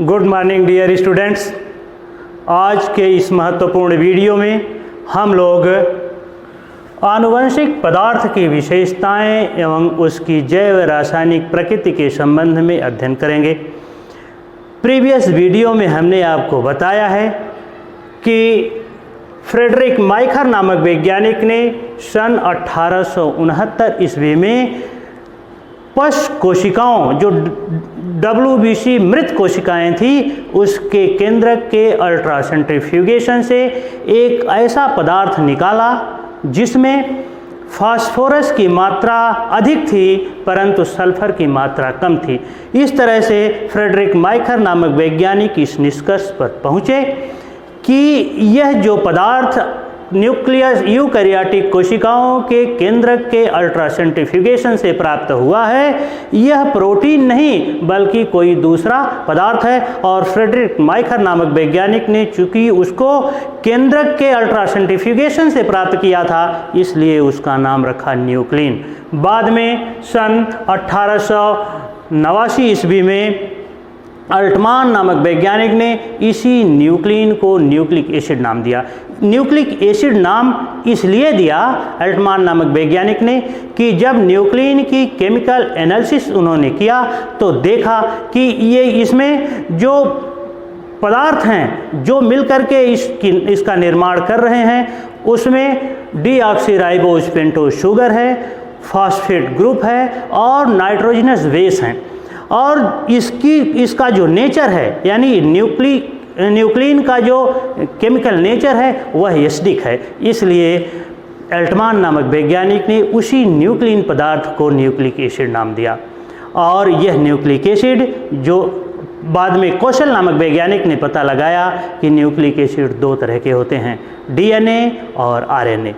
Good morning dear students. आज के इस महत्वपूर्ण वीडियो में हम लोग आनुवंशिक पदार्थ की विशेषताएं एवं उसकी जैव रासायनिक प्रकृति के संबंध में अध्ययन करेंगे। प्रीवियस वीडियो में हमने आपको बताया है कि फ्रेडरिक माइखर नामक वैज्ञानिक ने सन 1869 ईस्वी में पश कोशिकाओं जो WBC मृत कोशिकाएं थी उसके केंद्रक के अल्ट्रासेंट्रीफ्यूगेशन से एक ऐसा पदार्थ निकाला जिसमें फास्फोरस की मात्रा अधिक थी परंतु सल्फर की मात्रा कम थी। इस तरह से फ्रेडरिक माइखर नामक वैज्ञानिक इस निष्कर्ष पर पहुँचे कि यह जो पदार्थ न्यूक्लियस यूकैरियोटिक कोशिकाओं के केंद्रक के अल्ट्रासेंट्रीफ्यूगेशन से प्राप्त हुआ है, यह प्रोटीन नहीं बल्कि कोई दूसरा पदार्थ है। और फ्रेडरिक माइखर नामक वैज्ञानिक ने चूंकि उसको केंद्रक के अल्ट्रासेंट्रीफ्यूगेशन से प्राप्त किया था इसलिए उसका नाम रखा न्यूक्लिन। बाद में सन 1889 ईस्वी में अल्टमान नामक वैज्ञानिक ने इसी न्यूक्लिन को न्यूक्लिक एसिड नाम दिया। न्यूक्लिक एसिड नाम इसलिए दिया अल्टमान नामक वैज्ञानिक ने कि जब न्यूक्लिन की केमिकल एनालिसिस उन्होंने किया तो देखा कि ये इसमें जो पदार्थ हैं जो मिलकर के इसका निर्माण कर रहे हैं उसमें डीऑक्सीराइबोज पेंटोज शुगर है, फॉस्फेट ग्रुप है और नाइट्रोजनस बेस हैं। और इसका जो नेचर है यानी न्यूक्लिन का जो केमिकल नेचर है वह एसिडिक है। इसलिए अल्टमान नामक वैज्ञानिक ने उसी न्यूक्लिन पदार्थ को न्यूक्लिक एसिड नाम दिया। और यह न्यूक्लिक एसिड जो बाद में कौशल नामक वैज्ञानिक ने पता लगाया कि न्यूक्लिक एसिड दो तरह के होते हैं, DNA और RNA।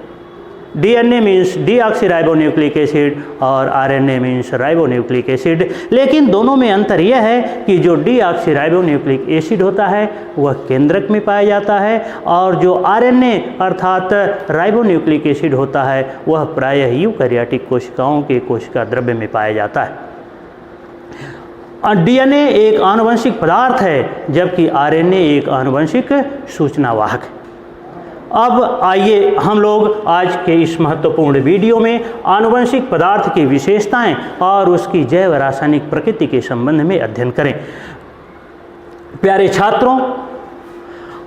DNA means deoxyribonucleic acid और RNA मीन्स राइबोन्यूक्लिक एसिड। लेकिन दोनों में अंतर यह है कि जो डीऑक्सीराइबोन्यूक्लिक एसिड होता है वह केंद्रक में पाया जाता है और जो RNA अर्थात राइबोन्यूक्लिक एसिड होता है वह प्रायः यूकैरियोटिक कोशिकाओं के कोशिका द्रव्य में पाया जाता है। DNA एक आनुवंशिक पदार्थ है जबकि RNA एक आनुवंशिक सूचना वाहक है। अब आइए हम लोग आज के इस महत्वपूर्ण वीडियो में आनुवंशिक पदार्थ की विशेषताएं और उसकी जैव रासायनिक प्रकृति के संबंध में अध्ययन करें। प्यारे छात्रों,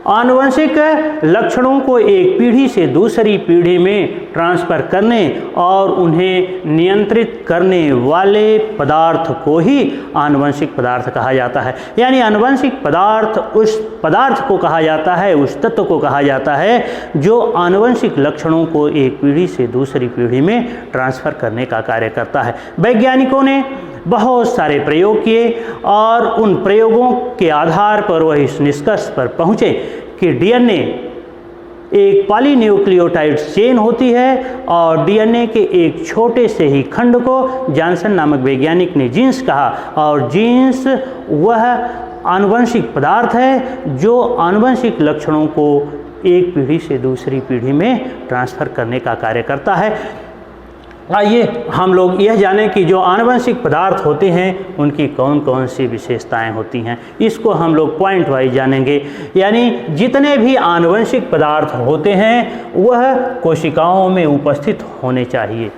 आनुवंशिक लक्षणों को एक पीढ़ी से दूसरी पीढ़ी में ट्रांसफ़र करने और उन्हें नियंत्रित करने वाले पदार्थ को ही आनुवंशिक पदार्थ कहा जाता है। यानी आनुवंशिक पदार्थ उस पदार्थ को कहा जाता है, उस तत्व को कहा जाता है जो आनुवंशिक लक्षणों को एक पीढ़ी से दूसरी पीढ़ी में ट्रांसफ़र करने का कार्य करता है। वैज्ञानिकों ने बहुत सारे प्रयोग किए और उन प्रयोगों के आधार पर वह इस निष्कर्ष पर पहुँचे कि DNA एक पॉलीन्यूक्लियोटाइड चेन होती है और DNA के एक छोटे से ही खंड को जॉनसन नामक वैज्ञानिक ने जीन्स कहा। और जीन्स वह आनुवंशिक पदार्थ है जो आनुवंशिक लक्षणों को एक पीढ़ी से दूसरी पीढ़ी में ट्रांसफ़र करने का कार्य करता है। आइए हम लोग यह जानें कि जो आनुवंशिक पदार्थ होते हैं उनकी कौन कौन सी विशेषताएं होती हैं। इसको हम लोग पॉइंट वाइज जानेंगे। यानी जितने भी आनुवंशिक पदार्थ होते हैं वह कोशिकाओं में उपस्थित होने चाहिए।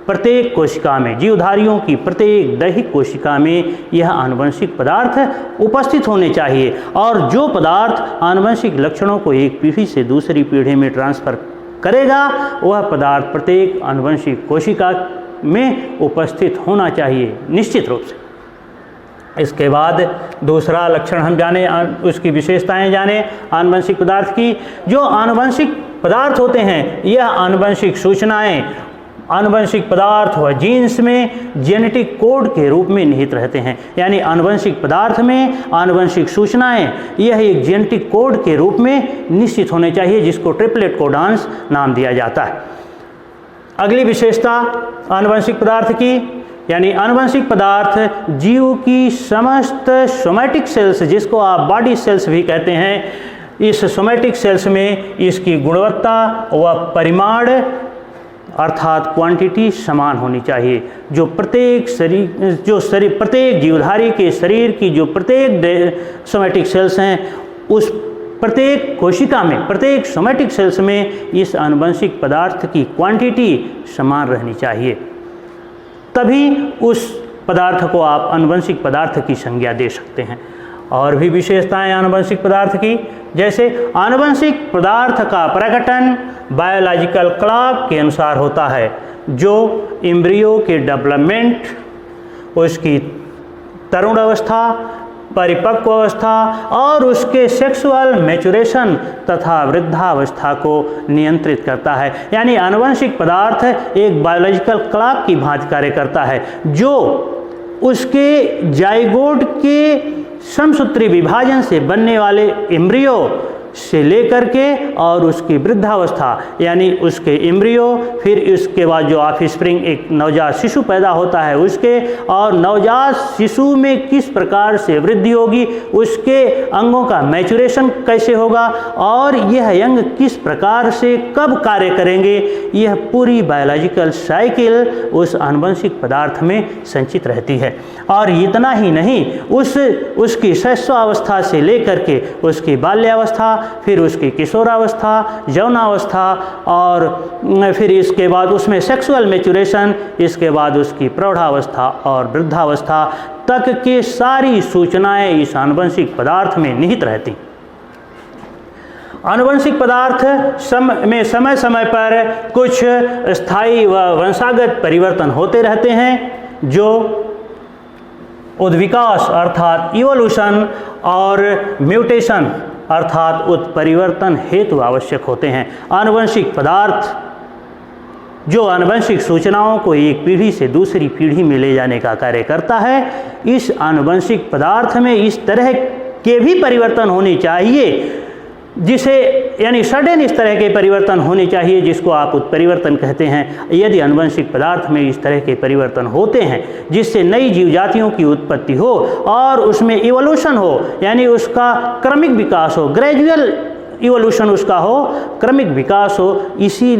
प्रत्येक कोशिका में, जीवधारियों की प्रत्येक दैहिक कोशिका में यह आनुवंशिक पदार्थ उपस्थित होने चाहिए। और जो पदार्थ आनुवंशिक लक्षणों को एक पीढ़ी से दूसरी पीढ़ी में ट्रांसफ़र करेगा वह पदार्थ प्रत्येक आनुवंशिक कोशिका में उपस्थित होना चाहिए निश्चित रूप से। इसके बाद दूसरा लक्षण हम जाने, उसकी विशेषताएं जाने आनुवंशिक पदार्थ की। जो आनुवंशिक पदार्थ होते हैं यह आनुवंशिक सूचनाएं आनुवंशिक पदार्थ व जीन्स में जेनेटिक कोड के रूप में निहित रहते हैं। यानी आनुवंशिक पदार्थ में आनुवंशिक सूचनाएं यह एक जेनेटिक कोड के रूप में निश्चित होने चाहिए जिसको ट्रिपलेट कोडांस नाम दिया जाता है। अगली विशेषता आनुवंशिक पदार्थ की, यानी आनुवंशिक पदार्थ जीव की समस्त सोमैटिक सेल्स जिसको आप बॉडी सेल्स भी कहते हैं, इस सोमैटिक सेल्स में इसकी गुणवत्ता व परिमाण अर्थात क्वांटिटी समान होनी चाहिए। जो प्रत्येक प्रत्येक जीवधारी के शरीर की जो प्रत्येक सोमैटिक सेल्स हैं, उस प्रत्येक कोशिका में, प्रत्येक सोमैटिक सेल्स में इस आनुवंशिक पदार्थ की क्वांटिटी समान रहनी चाहिए, तभी उस पदार्थ को आप आनुवंशिक पदार्थ की संज्ञा दे सकते हैं। और भी विशेषताएं आनुवंशिक पदार्थ की, जैसे आनुवंशिक पदार्थ का प्रकटन बायोलॉजिकल क्लॉक के अनुसार होता है, जो एम्ब्रियो के डेवलपमेंट, उसकी तरुण अवस्था, परिपक्व अवस्था और उसके सेक्सुअल मैच्योरेशन तथा वृद्धावस्था को नियंत्रित करता है। यानी आनुवंशिक पदार्थ एक बायोलॉजिकल क्लॉक की भांति कार्य करता है, जो उसके जाइगोट के समसूत्री विभाजन से बनने वाले एम्ब्रियो से लेकर के और उसकी वृद्धावस्था, यानी उसके एम्ब्रियो, फिर इसके बाद जो ऑफस्प्रिंग एक नवजात शिशु पैदा होता है उसके, और नवजात शिशु में किस प्रकार से वृद्धि होगी, उसके अंगों का मैच्योरेशन कैसे होगा और यह अंग किस प्रकार से कब कार्य करेंगे, यह पूरी बायोलॉजिकल साइकिल उस आनुवंशिक पदार्थ में संचित रहती है। और इतना ही नहीं, उसकी शैशवावस्था से लेकर के उसकी बाल्यावस्था, फिर उसकी किशोरावस्था, यौनावस्था और फिर इसके बाद उसमें सेक्सुअल मैच्योरेशन, इसके बाद उसकी प्रौढ़ावस्था और वृद्धावस्था तक की सारी सूचनाएं इस आनुवंशिक पदार्थ में निहित रहती। आनुवंशिक पदार्थ में समय समय पर कुछ स्थायी व वंशागत परिवर्तन होते रहते हैं, जो उद्विकास अर्थात इवोल्यूशन और म्यूटेशन अर्थात उत्परिवर्तन हेतु आवश्यक होते हैं। आनुवंशिक पदार्थ जो आनुवंशिक सूचनाओं को एक पीढ़ी से दूसरी पीढ़ी में ले जाने का कार्य करता है, इस आनुवंशिक पदार्थ में इस तरह के भी परिवर्तन होने चाहिए, जिसे यानी सडन इस तरह के परिवर्तन होने चाहिए जिसको आप उत्परिवर्तन कहते हैं। यदि आनुवंशिक पदार्थ में इस तरह के परिवर्तन होते हैं जिससे नई जीव जातियों की उत्पत्ति हो और उसमें इवोल्यूशन हो, यानी उसका क्रमिक विकास हो, ग्रेजुअल इवोल्यूशन उसका हो, क्रमिक विकास हो, इसी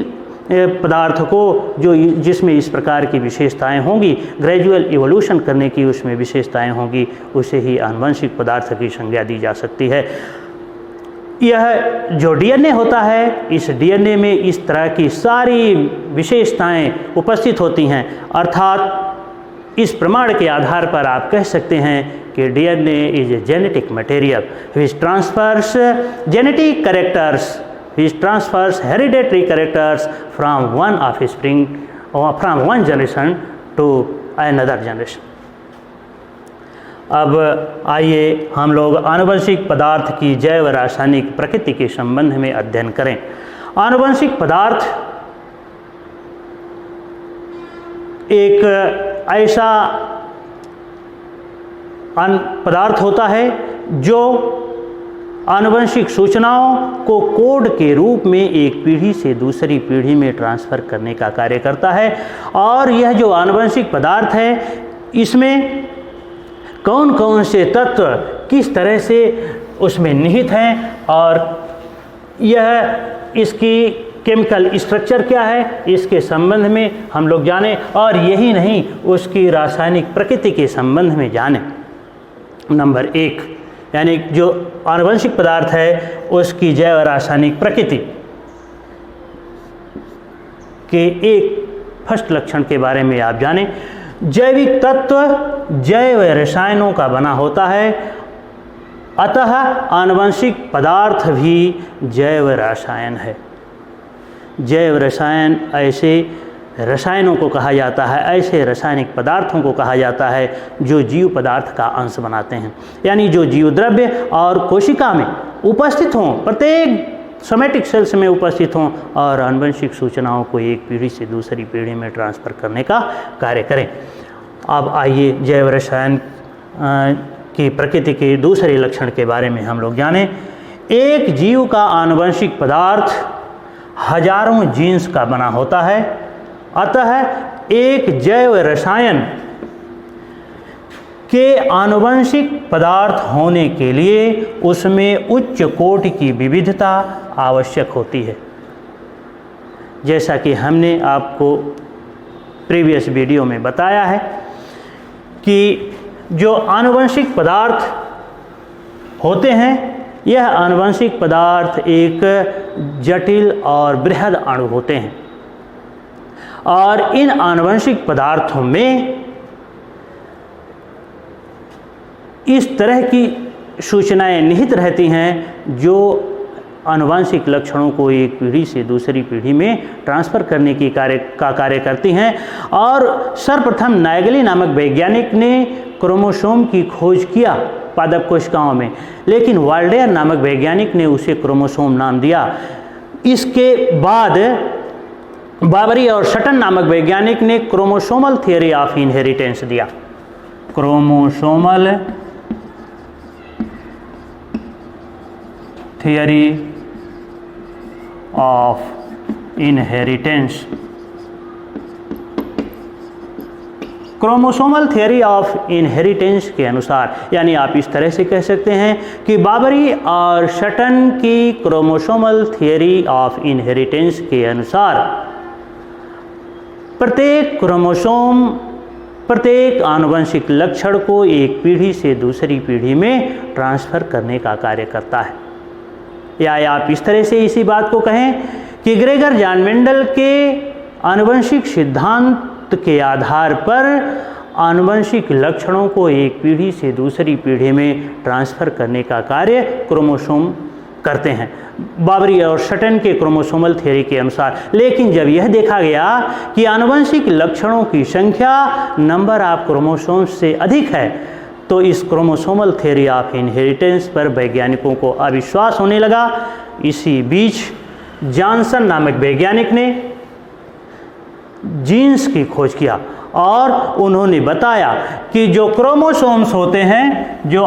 पदार्थ को जो जिसमें इस प्रकार की विशेषताएं होंगी, ग्रेजुअल इवोल्यूशन करने की उसमें विशेषताएं होंगी, उसे ही आनुवंशिक पदार्थ की संज्ञा दी जा सकती है। यह जो डीएनए होता है, इस डीएनए में इस तरह की सारी विशेषताएं उपस्थित होती हैं, अर्थात इस प्रमाण के आधार पर आप कह सकते हैं कि DNA is a genetic material which transfers genetic characters, which transfers hereditary characters from one offspring और from one generation to another generation. अब आइए हम लोग आनुवंशिक पदार्थ की जैव रासायनिक प्रकृति के संबंध में अध्ययन करें। आनुवंशिक पदार्थ एक ऐसा पदार्थ होता है जो आनुवंशिक सूचनाओं को कोड के रूप में एक पीढ़ी से दूसरी पीढ़ी में ट्रांसफ़र करने का कार्य करता है। और यह जो आनुवंशिक पदार्थ है, इसमें कौन कौन से तत्व किस तरह से उसमें निहित हैं और यह इसकी केमिकल स्ट्रक्चर क्या है, इसके संबंध में हम लोग जानें, और यही नहीं उसकी रासायनिक प्रकृति के संबंध में जानें। नंबर 1, यानी जो आनुवंशिक पदार्थ है उसकी जैव रासायनिक प्रकृति के एक फर्स्ट लक्षण के बारे में आप जानें। जैविक तत्व जैव रसायनों का बना होता है, अतः आनुवंशिक पदार्थ भी जैव रसायन है। जैव रसायन ऐसे रसायनों को कहा जाता है, ऐसे रासायनिक पदार्थों को कहा जाता है जो जीव पदार्थ का अंश बनाते हैं, यानी जो जीव द्रव्य और कोशिका में उपस्थित हों, प्रत्येक सोमैटिक सेल्स में उपस्थित हों और आनुवंशिक सूचनाओं को एक पीढ़ी से दूसरी पीढ़ी में ट्रांसफ़र करने का कार्य करें। अब आइए जैव रसायन की प्रकृति के दूसरे लक्षण के बारे में हम लोग जानें। एक जीव का आनुवंशिक पदार्थ हजारों जीन्स का बना होता है, अतः एक जैव रसायन के आनुवंशिक पदार्थ होने के लिए उसमें उच्च कोटि की विविधता आवश्यक होती है। जैसा कि हमने आपको प्रीवियस वीडियो में बताया है कि जो आनुवंशिक पदार्थ होते हैं, यह आनुवंशिक पदार्थ एक जटिल और बृहद अणु होते हैं और इन आनुवंशिक पदार्थों में इस तरह की सूचनाएं निहित रहती हैं जो आनुवंशिक लक्षणों को एक पीढ़ी से दूसरी पीढ़ी में ट्रांसफ़र करने की कार्य करती हैं। और सर्वप्रथम नायगली नामक वैज्ञानिक ने क्रोमोसोम की खोज किया पादप कोशिकाओं में, लेकिन वाल्डेयर नामक वैज्ञानिक ने उसे क्रोमोसोम नाम दिया। इसके बाद बाबरी और शटन नामक वैज्ञानिक ने क्रोमोसोमल थियरी ऑफ इनहेरिटेंस दिया। Chromosomal theory of inheritance. Chromosomal theory of inheritance के अनुसार, यानी आप इस तरह से कह सकते हैं कि बाबरी और शटन की क्रोमोसोमल थियरी ऑफ इनहेरिटेंस के अनुसार प्रत्येक क्रोमोसोम प्रत्येक आनुवंशिक लक्षण को एक पीढ़ी से दूसरी पीढ़ी में ट्रांसफ़र करने का कार्य करता है। या आप इस तरह से इसी बात को कहें कि ग्रेगर जॉन मेंडल के आनुवंशिक सिद्धांत के आधार पर आनुवंशिक लक्षणों को एक पीढ़ी से दूसरी पीढ़ी में ट्रांसफ़र करने का कार्य क्रोमोसोम करते हैं, बाबरी और शटन के क्रोमोसोमल थियरी के अनुसार। लेकिन जब यह देखा गया कि आनुवंशिक लक्षणों की संख्या नंबर ऑफ क्रोमोसोम्स से अधिक है, तो इस क्रोमोसोमल थियरी ऑफ इनहेरिटेंस पर वैज्ञानिकों को अविश्वास होने लगा। इसी बीच जॉनसन नामक वैज्ञानिक ने जीन्स की खोज किया और उन्होंने बताया कि जो क्रोमोसोम्स होते हैं, जो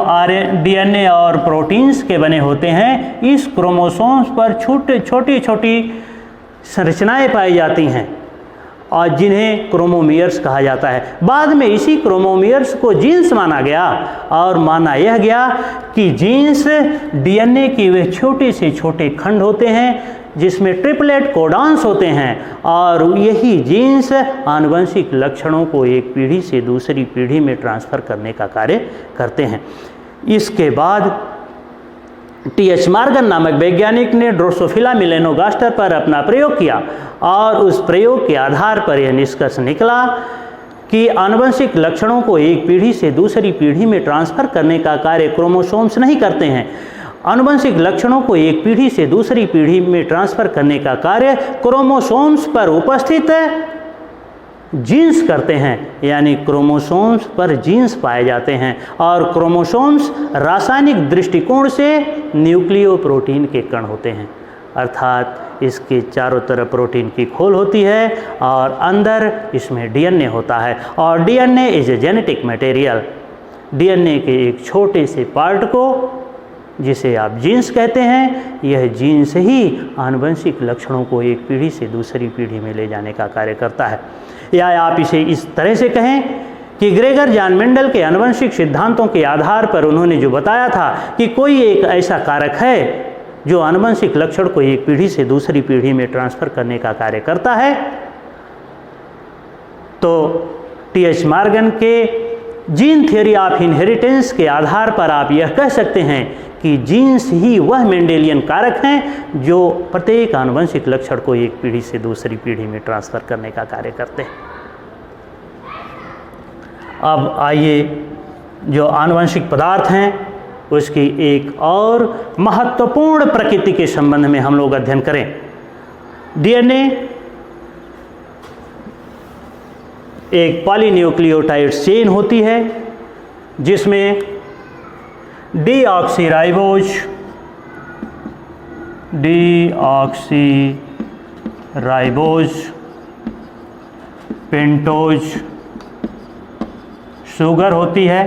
डीएनए और प्रोटीन्स के बने होते हैं, इस क्रोमोसोम्स पर छोटी छोटी संरचनाएं पाई जाती हैं और जिन्हें क्रोमोमियर्स कहा जाता है। बाद में इसी क्रोमोमियर्स को जीन्स माना गया और माना यह गया कि जीन्स डीएनए के वे छोटे से छोटे खंड होते हैं जिसमें ट्रिपलेट कोडॉन्स होते हैं और यही जीन्स आनुवंशिक लक्षणों को एक पीढ़ी से दूसरी पीढ़ी में ट्रांसफ़र करने का कार्य करते हैं। इसके बाद टी.एच. मॉर्गन नामक वैज्ञानिक ने ड्रोसोफिला मेलेनोगास्टर पर अपना प्रयोग किया और उस प्रयोग के आधार पर यह निष्कर्ष निकला कि आनुवंशिक लक्षणों को एक पीढ़ी से दूसरी पीढ़ी में ट्रांसफ़र करने का कार्य क्रोमोसोम्स नहीं करते हैं। आनुवंशिक लक्षणों को एक पीढ़ी से दूसरी पीढ़ी में ट्रांसफ़र करने का कार्य क्रोमोसोम्स पर उपस्थित जीन्स करते हैं, यानी क्रोमोसोम्स पर जीन्स पाए जाते हैं और क्रोमोसोम्स रासायनिक दृष्टिकोण से न्यूक्लियोप्रोटीन के कण होते हैं, अर्थात इसके चारों तरफ प्रोटीन की खोल होती है और अंदर इसमें डीएनए होता है और DNA is a genetic material. DNA के एक छोटे से पार्ट को, जिसे आप जीन्स कहते हैं, यह जीन्स ही आनुवंशिक लक्षणों को एक पीढ़ी से दूसरी पीढ़ी में ले जाने का कार्य करता है। या आप इसे इस तरह से कहें कि ग्रेगर जॉन मेंडल के आनुवंशिक सिद्धांतों के आधार पर उन्होंने जो बताया था कि कोई एक ऐसा कारक है जो आनुवंशिक लक्षण को एक पीढ़ी से दूसरी पीढ़ी में ट्रांसफ़र करने का कार्य करता है, तो टी.एच. मॉर्गन के जीन थियरी ऑफ इनहेरिटेंस के आधार पर आप यह कह सकते हैं कि जीन्स ही वह मेंडेलियन कारक हैं जो प्रत्येक आनुवंशिक लक्षण को एक पीढ़ी से दूसरी पीढ़ी में ट्रांसफ़र करने का कार्य करते हैं। अब आइए जो आनुवंशिक पदार्थ हैं उसकी एक और महत्वपूर्ण प्रकृति के संबंध में हम लोग अध्ययन करें। डीएनए एक पॉलीन्यूक्लियोटाइड चेन होती है जिसमें डीऑक्सीराइबोज, पेंटोज शुगर होती है,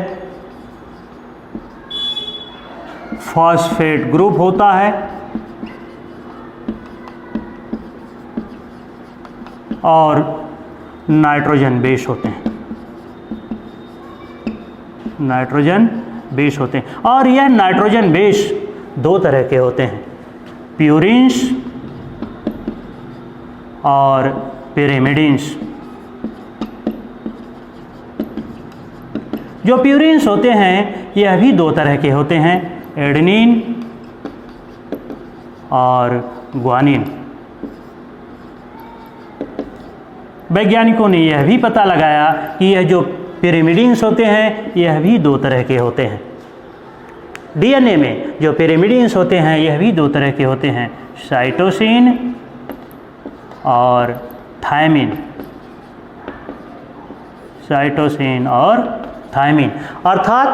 फॉस्फेट ग्रुप होता है और नाइट्रोजन बेस होते हैं। नाइट्रोजन बेस होते हैं और यह नाइट्रोजन बेस दो तरह के होते हैं, प्यूरिन्स और पिरिमिडिन्स। जो प्यूरिन्स होते हैं यह भी दो तरह के होते हैं, एडेनिन और ग्वानिन। वैज्ञानिकों ने यह भी पता लगाया कि यह जो पिरिमिडिन्स होते हैं यह भी दो तरह के होते हैं। डीएनए में जो पिरिमिडिन्स होते हैं यह भी दो तरह के होते हैं, साइटोसिन और थायमिन। साइटोसिन और थायमिन अर्थात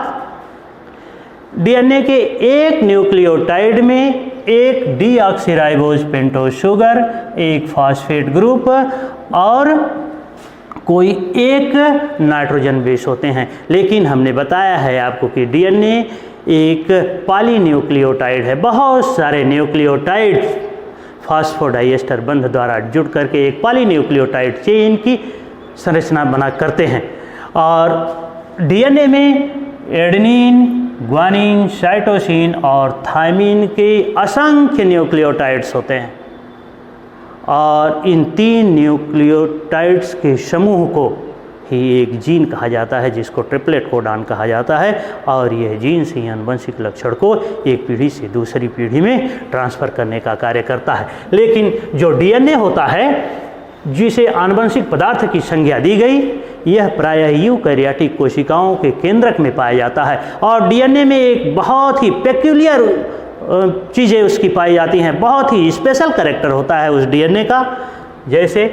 डीएनए के एक न्यूक्लियोटाइड में एक डीऑक्सीराइबोज पेंटोज शुगर, एक फॉस्फेट ग्रुप और कोई एक नाइट्रोजन बेस होते हैं। लेकिन हमने बताया है आपको कि डीएनए एक पॉलीन्यूक्लियोटाइड है। बहुत सारे न्यूक्लियोटाइड फॉस्फोडाइएस्टर बंध द्वारा जुड़ करके एक पॉलीन्यूक्लियोटाइड चेन की संरचना बना करते हैं। और डीएनए में एडेनिन, ग्वानिन, साइटोसिन और थायमिन के असंख्य न्यूक्लियोटाइड्स होते हैं और इन तीन न्यूक्लियोटाइड्स के समूह को ही एक जीन कहा जाता है, जिसको ट्रिपलेट कोडॉन कहा जाता है। और यह जीन से आनुवंशिक लक्षण को एक पीढ़ी से दूसरी पीढ़ी में ट्रांसफ़र करने का कार्य करता है। लेकिन जो डीएनए होता है जिसे आनुवंशिक पदार्थ की संज्ञा दी गई, यह प्रायः यूकैरियोटिक कोशिकाओं के केंद्रक में पाया जाता है। और डीएनए में एक बहुत ही पेक्यूलियर चीज़ें उसकी पाई जाती हैं, बहुत ही स्पेशल कैरेक्टर होता है उस डीएनए का। जैसे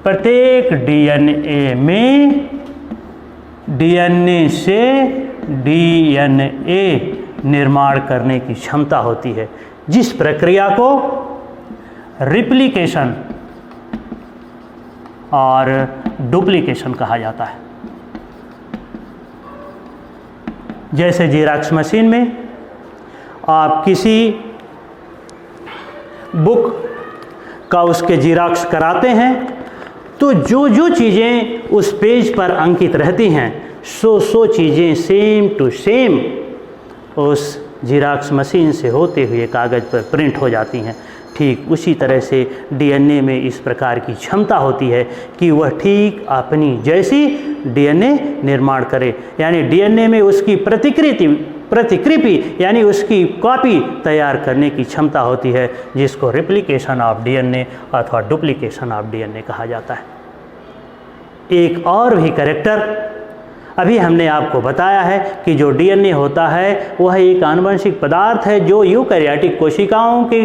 प्रत्येक डीएनए में डीएनए से डीएनए निर्माण करने की क्षमता होती है, जिस प्रक्रिया को रिप्लिकेशन और डुप्लीकेशन कहा जाता है। जैसे जेरॉक्स मशीन में आप किसी बुक का उसके जेरॉक्स कराते हैं तो जो जो चीज़ें उस पेज पर अंकित रहती हैं सो चीज़ें सेम टू सेम उस जेरॉक्स मशीन से होते हुए कागज़ पर प्रिंट हो जाती हैं। ठीक उसी तरह से डीएनए में इस प्रकार की क्षमता होती है कि वह ठीक अपनी जैसी डीएनए निर्माण करे, यानी डीएनए में उसकी प्रतिकृति यानी उसकी कॉपी तैयार करने की क्षमता होती है, जिसको रिप्लिकेशन ऑफ डीएनए अथवा डुप्लीकेशन ऑफ डीएनए कहा जाता है। एक और भी कैरेक्टर अभी हमने आपको बताया है कि जो डीएनए होता है वह एक आनुवंशिक पदार्थ है जो यूकैरियोटिक कोशिकाओं के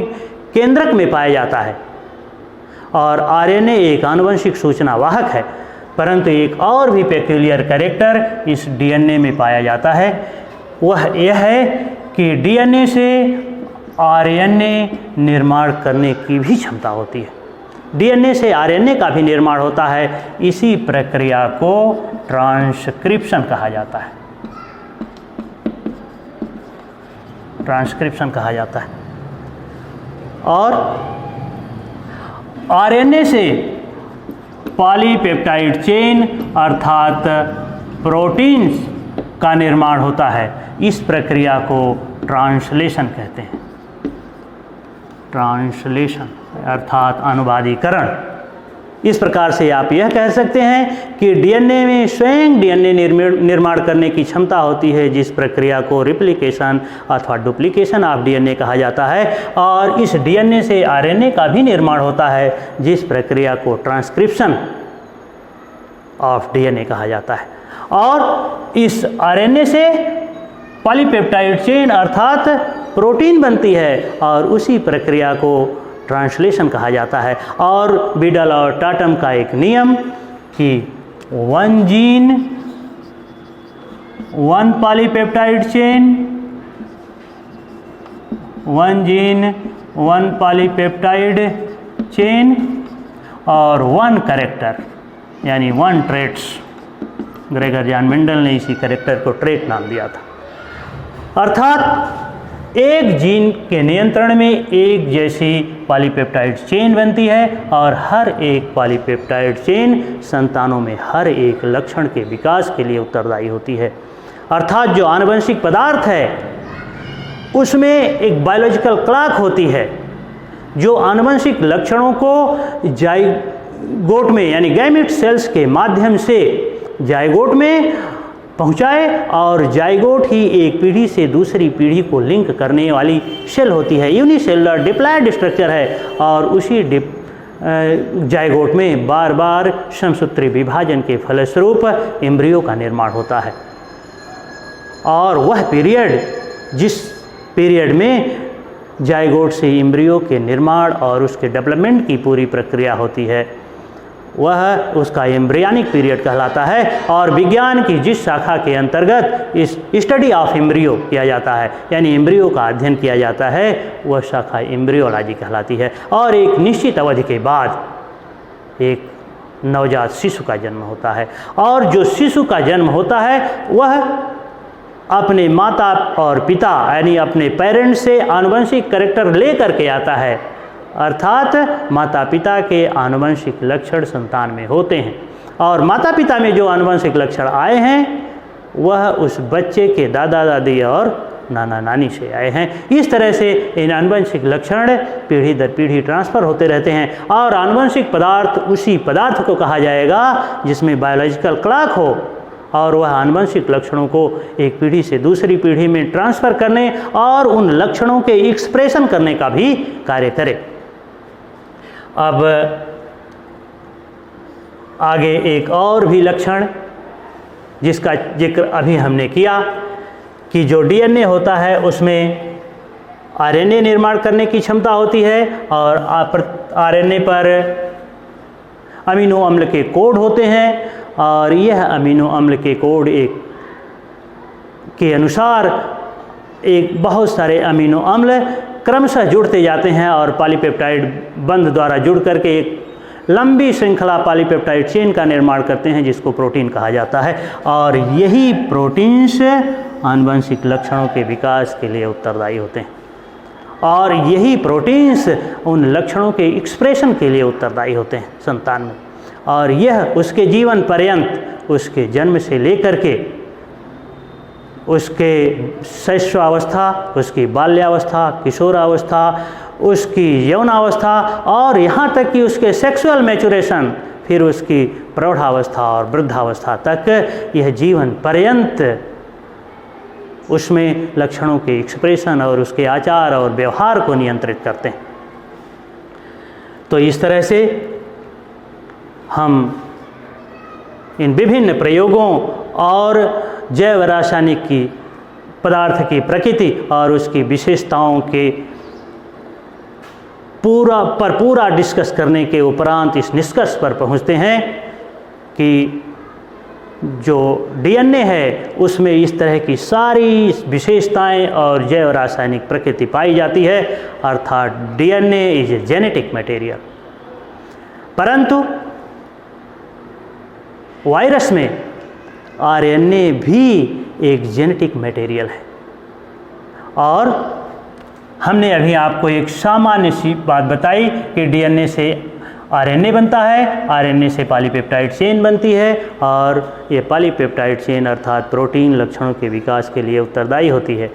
केंद्रक में पाया जाता है और आरएनए एक आनुवंशिक सूचना वाहक है। परंतु एक और भी पेक्यूलियर कैरेक्टर इस डीएनए में पाया जाता है, वह यह है कि डीएनए से आरएनए निर्माण करने की भी क्षमता होती है। डीएनए से आरएनए का भी निर्माण होता है। इसी प्रक्रिया को ट्रांसक्रिप्शन कहा जाता है। ट्रांसक्रिप्शन कहा जाता है। और आरएनए से पॉलीपेप्टाइड चेन अर्थात प्रोटीन्स का निर्माण होता है। इस प्रक्रिया को ट्रांसलेशन कहते हैं। ट्रांसलेशन अर्थात अनुवादीकरण। इस प्रकार से आप यह कह सकते हैं कि डीएनए में स्वयं डीएनए निर्माण करने की क्षमता होती है, जिस प्रक्रिया को रिप्लिकेशन अथवा डुप्लीकेशन ऑफ डीएनए कहा जाता है। और इस डीएनए से आरएनए का भी निर्माण होता है, जिस प्रक्रिया को ट्रांसक्रिप्शन ऑफ डीएनए कहा जाता है। और इस आरएनए से पॉलीपेप्टाइड चेन अर्थात प्रोटीन बनती है और उसी प्रक्रिया को ट्रांसलेशन कहा जाता है। और बिडल और टाटम का एक नियम कि one gene one polypeptide chain, one gene one polypeptide chain और वन कैरेक्टर यानी one traits. Gregor John Mendel ने इसी कैरेक्टर को ट्रेट नाम दिया था। अर्थात एक जीन के नियंत्रण में एक जैसी पॉलीपेप्टाइड चेन बनती है और हर एक पॉलीपेप्टाइड चेन संतानों में हर एक लक्षण के विकास के लिए उत्तरदायी होती है। अर्थात जो आनुवंशिक पदार्थ है उसमें एक बायोलॉजिकल क्लॉक होती है जो आनुवंशिक लक्षणों को जाइगोट में यानी गैमेट सेल्स के माध्यम से जाइगोट में पहुंचाए, और जाइगोट ही एक पीढ़ी से दूसरी पीढ़ी को लिंक करने वाली सेल होती है। यूनिसेलुलर डिप्लॉयड स्ट्रक्चर है, और उसी जाइगोट में बार बार समसूत्री विभाजन के फलस्वरूप एम्ब्रियो का निर्माण होता है। और वह पीरियड, जिस पीरियड में जाइगोट से एम्ब्रियो के निर्माण और उसके डेवलपमेंट की पूरी प्रक्रिया होती है, वह उसका एम्ब्रियनिक पीरियड कहलाता है। और विज्ञान की जिस शाखा के अंतर्गत इस स्टडी ऑफ एम्ब्रियो किया जाता है, यानी एम्ब्रियो का अध्ययन किया जाता है, वह शाखा एम्ब्रियोलॉजी कहलाती है। और एक निश्चित अवधि के बाद एक नवजात शिशु का जन्म होता है, और जो शिशु का जन्म होता है वह अपने माता और पिता यानी अपने पेरेंट्स से आनुवंशिक कैरेक्टर ले करके आता है, अर्थात माता पिता के आनुवंशिक लक्षण संतान में होते हैं, और माता पिता में जो आनुवंशिक लक्षण आए हैं वह उस बच्चे के दादा दादी और नाना नानी से आए हैं। इस तरह से इन आनुवंशिक लक्षण पीढ़ी दर पीढ़ी ट्रांसफ़र होते रहते हैं, और आनुवंशिक पदार्थ उसी पदार्थ को कहा जाएगा जिसमें बायोलॉजिकल क्लॉक हो, और वह आनुवंशिक लक्षणों को एक पीढ़ी से दूसरी पीढ़ी में ट्रांसफ़र करने और उन लक्षणों के एक्सप्रेशन करने का भी कार्य करे। अब आगे एक और भी लक्षण जिसका जिक्र अभी हमने किया कि जो डीएनए होता है उसमें आरएनए निर्माण करने की क्षमता होती है, और आरएनए पर अमीनो अम्ल के कोड होते हैं, और यह अमीनो अम्ल के कोड के अनुसार एक बहुत सारे अमीनो अम्ल क्रमशः जुड़ते जाते हैं, और पॉलीपेप्टाइड बंध द्वारा जुड़ करके एक लंबी श्रृंखला पॉलीपेप्टाइड चेन का निर्माण करते हैं जिसको प्रोटीन कहा जाता है। और यही प्रोटीन्स आनुवंशिक लक्षणों के विकास के लिए उत्तरदायी होते हैं, और यही प्रोटीन्स उन लक्षणों के एक्सप्रेशन के लिए उत्तरदायी होते हैं संतान में, और यह उसके जीवन पर्यंत, उसके जन्म से लेकर के उसके शैशवावस्था, उसकी बाल्यावस्था, किशोरावस्था, उसकी यौनावस्था, और यहाँ तक कि उसके सेक्सुअल मैचुरेशन, फिर उसकी प्रौढ़ावस्था और वृद्धावस्था तक, यह जीवन पर्यंत उसमें लक्षणों के एक्सप्रेशन और उसके आचार और व्यवहार को नियंत्रित करते हैं। तो इस तरह से हम इन विभिन्न प्रयोगों और जैव रासायनिक की पदार्थ की प्रकृति और उसकी विशेषताओं के पूरा डिस्कस करने के उपरांत इस निष्कर्ष पर पहुंचते हैं कि जो डीएनए है उसमें इस तरह की सारी विशेषताएं और जैव रासायनिक प्रकृति पाई जाती है, अर्थात DNA is a genetic material. परंतु वायरस में आरएनए भी एक जेनेटिक मटेरियल है, और हमने अभी आपको एक सामान्य सी बात बताई कि डीएनए से आरएनए बनता है, आरएनए से पॉलीपेप्टाइड चेन बनती है, और ये पॉलीपेप्टाइड चेन अर्थात प्रोटीन लक्षणों के विकास के लिए उत्तरदायी होती है।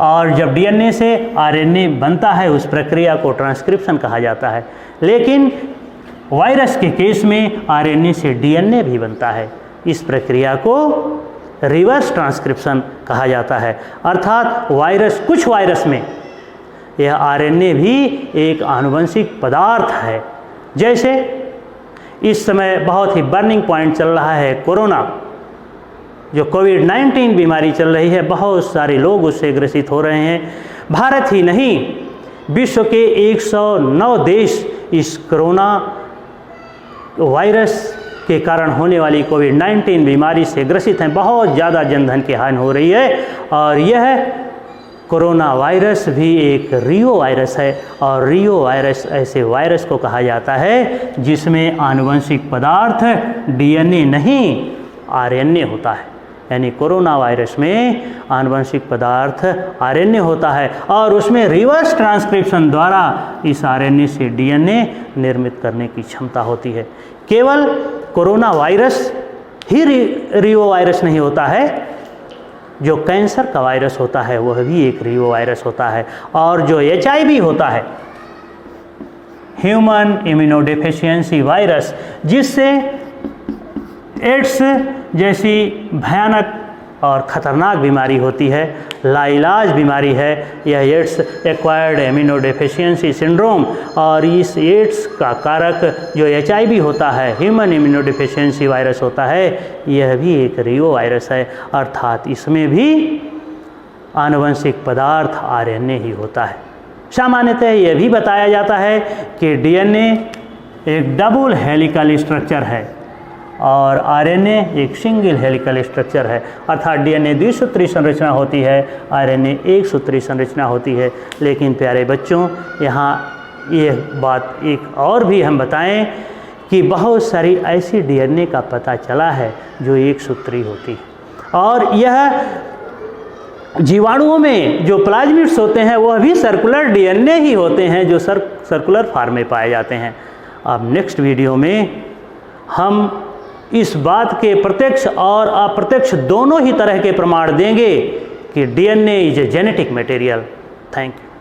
और जब डीएनए से आरएनए बनता है उस प्रक्रिया को ट्रांसक्रिप्शन कहा जाता है, लेकिन वायरस के केस में आरएनए से डीएनए भी बनता है, इस प्रक्रिया को रिवर्स ट्रांसक्रिप्शन कहा जाता है। अर्थात कुछ वायरस में यह आरएनए भी एक आनुवंशिक पदार्थ है। जैसे इस समय बहुत ही बर्निंग पॉइंट चल रहा है कोरोना, जो कोविड-19 बीमारी चल रही है, बहुत सारे लोग उससे ग्रसित हो रहे हैं। भारत ही नहीं, विश्व के 109 देश इस कोरोना वायरस के कारण होने वाली कोविड-19 बीमारी से ग्रसित हैं। बहुत ज़्यादा जनधन की हानि हो रही है, और यह कोरोना वायरस भी एक रियो वायरस है, और रियो वायरस ऐसे वायरस को कहा जाता है जिसमें आनुवंशिक पदार्थ डीएनए नहीं आरएनए होता है। यानी कोरोना वायरस में आनुवंशिक पदार्थ आरएनए होता है, और उसमें रिवर्स ट्रांसक्रिप्शन द्वारा इस आरएनए से डीएनए निर्मित करने की क्षमता होती है। केवल कोरोना वायरस ही रियो वायरस नहीं होता है, जो कैंसर का वायरस होता है वह भी एक रियो वायरस होता है, और जो HIV होता है ह्यूमन इम्यूनोडेफिशिएंसी वायरस, जिससे एड्स जैसी भयानक और ख़तरनाक बीमारी होती है, लाइलाज बीमारी है यह एड्स, एक्वायर्ड इम्यूनोडेफिशिएंसी सिंड्रोम। और इस एड्स का कारक जो HIV होता है, ह्यूमन इम्यूनोडेफिशिएंसी वायरस होता है, यह भी एक रियो वायरस है, अर्थात इसमें भी आनुवंशिक पदार्थ RNA ही होता है। सामान्यतः यह भी बताया जाता है कि DNA एक डबल हेलिकल स्ट्रक्चर है और RNA एक सिंगल हेलिकल स्ट्रक्चर है, अर्थात DNA द्विसूत्री संरचना होती है, RNA एक सूत्री संरचना होती है। लेकिन प्यारे बच्चों, यहाँ ये बात एक और भी हम बताएं कि बहुत सारी ऐसी DNA का पता चला है जो एक सूत्री होती है, और यह जीवाणुओं में जो प्लाज्मिड्स होते हैं वह भी सर्कुलर DNA ही होते हैं जो सर्कुलर फॉर्म में पाए जाते हैं। अब नेक्स्ट वीडियो में हम इस बात के प्रत्यक्ष और अप्रत्यक्ष दोनों ही तरह के प्रमाण देंगे कि DNA is a genetic material. Thank you.